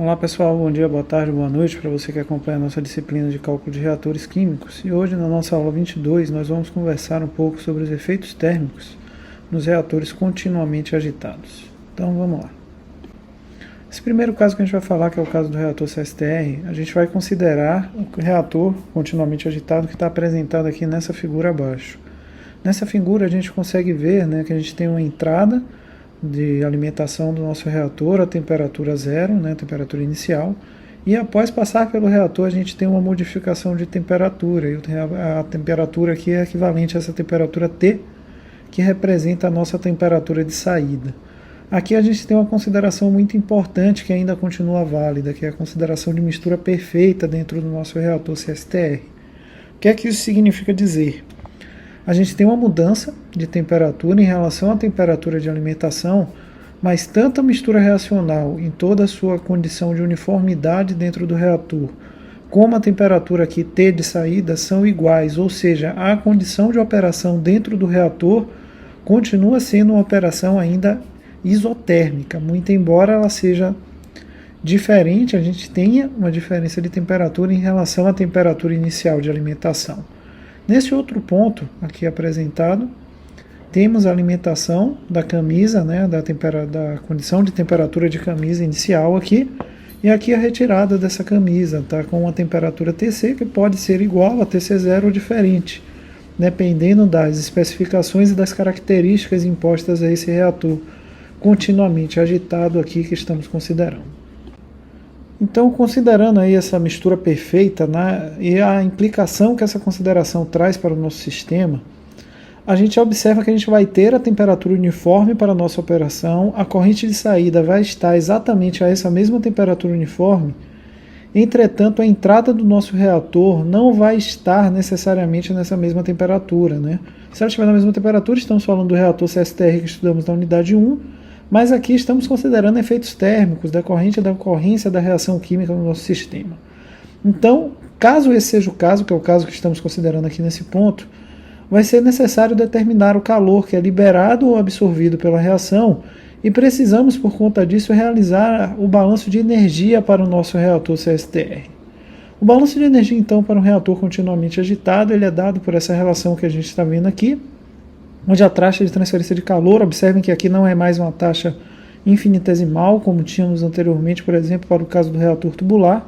Olá pessoal, bom dia, boa tarde, boa noite para você que acompanha a nossa disciplina de cálculo de reatores químicos. E hoje na nossa aula 22 nós vamos conversar um pouco sobre os efeitos térmicos nos reatores continuamente agitados. Então vamos lá. Esse primeiro caso que a gente vai falar, que é o caso do reator CSTR, a gente vai considerar o reator continuamente agitado que está apresentado aqui nessa figura abaixo. Nessa figura a gente consegue ver, que a gente tem uma entrada de alimentação do nosso reator a temperatura zero, temperatura inicial, e após passar pelo reator a gente tem uma modificação de temperatura, e a temperatura aqui é equivalente a essa temperatura T, que representa a nossa temperatura de saída. Aqui a gente tem uma consideração muito importante que ainda continua válida, que é a consideração de mistura perfeita dentro do nosso reator CSTR. O que é que isso significa dizer? A gente tem uma mudança de temperatura em relação à temperatura de alimentação, mas tanto a mistura reacional em toda a sua condição de uniformidade dentro do reator, como a temperatura aqui T de saída são iguais, ou seja, a condição de operação dentro do reator continua sendo uma operação ainda isotérmica, muito embora ela seja diferente, a gente tenha uma diferença de temperatura em relação à temperatura inicial de alimentação. Nesse outro ponto aqui apresentado, temos a alimentação da camisa, da condição de temperatura de camisa inicial aqui, e aqui a retirada dessa camisa, com uma temperatura TC que pode ser igual a TC0 ou diferente, dependendo das especificações e das características impostas a esse reator continuamente agitado aqui que estamos considerando. Então, considerando aí essa mistura perfeita, e a implicação que essa consideração traz para o nosso sistema, a gente observa que a gente vai ter a temperatura uniforme para a nossa operação, a corrente de saída vai estar exatamente a essa mesma temperatura uniforme, entretanto a entrada do nosso reator não vai estar necessariamente nessa mesma temperatura. Se ela estiver na mesma temperatura, estamos falando do reator CSTR que estudamos na unidade 1, mas aqui estamos considerando efeitos térmicos decorrente da ocorrência da reação química no nosso sistema. Então, caso esse seja o caso, que é o caso que estamos considerando aqui nesse ponto, vai ser necessário determinar o calor que é liberado ou absorvido pela reação e precisamos, por conta disso, realizar o balanço de energia para o nosso reator CSTR. O balanço de energia, então, para um reator continuamente agitado, ele é dado por essa relação que a gente está vendo aqui, onde a taxa de transferência de calor, observem que aqui não é mais uma taxa infinitesimal, como tínhamos anteriormente, por exemplo, para o caso do reator tubular.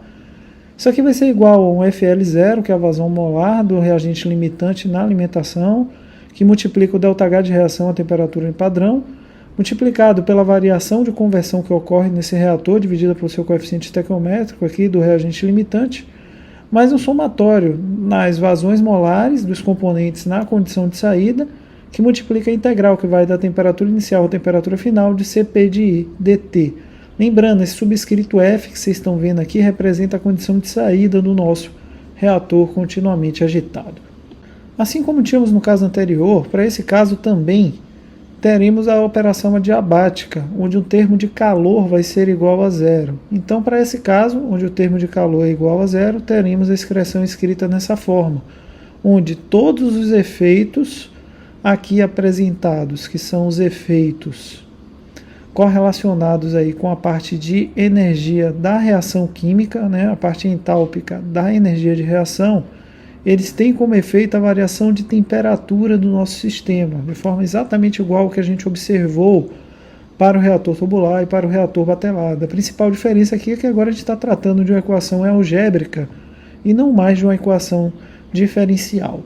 Isso aqui vai ser igual a um FL0, que é a vazão molar do reagente limitante na alimentação, que multiplica o ΔH de reação à temperatura em padrão, multiplicado pela variação de conversão que ocorre nesse reator, dividida pelo seu coeficiente estequiométrico aqui do reagente limitante, mais um somatório nas vazões molares dos componentes na condição de saída, que multiplica a integral, que vai da temperatura inicial à temperatura final de Cp de I dt. Lembrando, esse subscrito F que vocês estão vendo aqui representa a condição de saída do nosso reator continuamente agitado. Assim como tínhamos no caso anterior, para esse caso também teremos a operação adiabática, onde o termo de calor vai ser igual a zero. Então, para esse caso, onde o termo de calor é igual a zero, teremos a expressão escrita nessa forma, onde todos os efeitos aqui apresentados, que são os efeitos correlacionados aí com a parte de energia da reação química, a parte entálpica da energia de reação, eles têm como efeito a variação de temperatura do nosso sistema, de forma exatamente igual ao que a gente observou para o reator tubular e para o reator batelado. A principal diferença aqui é que agora a gente está tratando de uma equação algébrica e não mais de uma equação diferencial.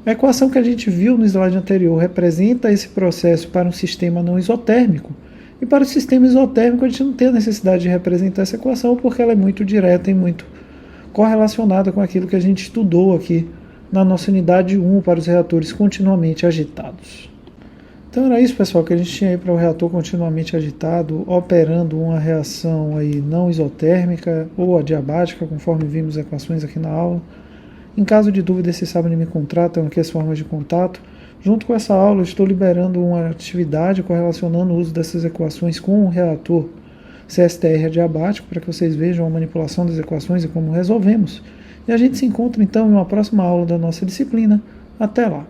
A equação que a gente viu no slide anterior representa esse processo para um sistema não isotérmico, e para o sistema isotérmico a gente não tem a necessidade de representar essa equação porque ela é muito direta e muito correlacionada com aquilo que a gente estudou aqui na nossa unidade 1 para os reatores continuamente agitados. Então era isso, pessoal, que a gente tinha aí para o reator continuamente agitado, operando uma reação aí não isotérmica ou adiabática, conforme vimos as equações aqui na aula. Em caso de dúvida, vocês sabem, me contratam aqui as formas de contato. Junto com essa aula, eu estou liberando uma atividade correlacionando o uso dessas equações com o reator CSTR adiabático, para que vocês vejam a manipulação das equações e como resolvemos. E a gente se encontra, então, em uma próxima aula da nossa disciplina. Até lá!